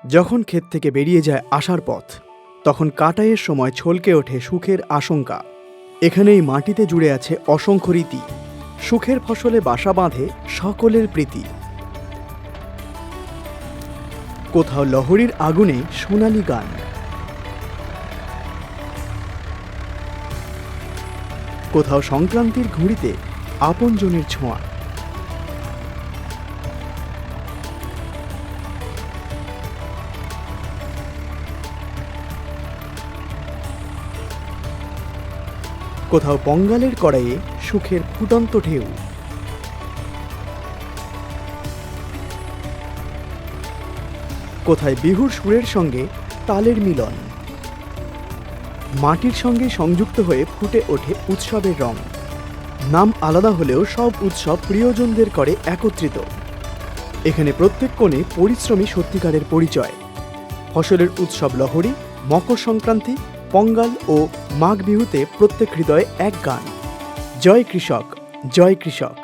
যখন ক্ষেত থেকে বেরিয়ে যায় আশার পথ, তখন কাটাইয়ের সময় ছলকে ওঠে সুখের আশঙ্কা। এখানে এই মাটিতে জুড়ে আছে অসংখ্য রীতি। সুখের ফসলে বাসা বাঁধে সকলের প্রীতি। কোথাও লহরীর আগুনে সোনালি গান, কোথাও সংক্রান্তির ঘুড়িতে আপনজনের ছোঁয়া। কোথাও পঙ্গালের কড়াইয়ে সুখের ফুটন্ত ঢেউ। কোথায় বিহুর সুরের সঙ্গে তালের মিলন। মাটির সঙ্গে সংযুক্ত হয়ে ফুটে ওঠে উৎসবের রং। নাম আলাদা হলেও সব উৎসব প্রিয়জনদের করে একত্রিত। এখানে প্রত্যেক কোণে পরিশ্রমী সত্যিকারের পরিচয়। ফসলের উৎসব লহরী, মকর সংক্রান্তি, পঙ্গাল ও মাঘ বিহুতে প্রত্যেক হৃদয়ে এক গান, জয় কৃষক, জয় কৃষক।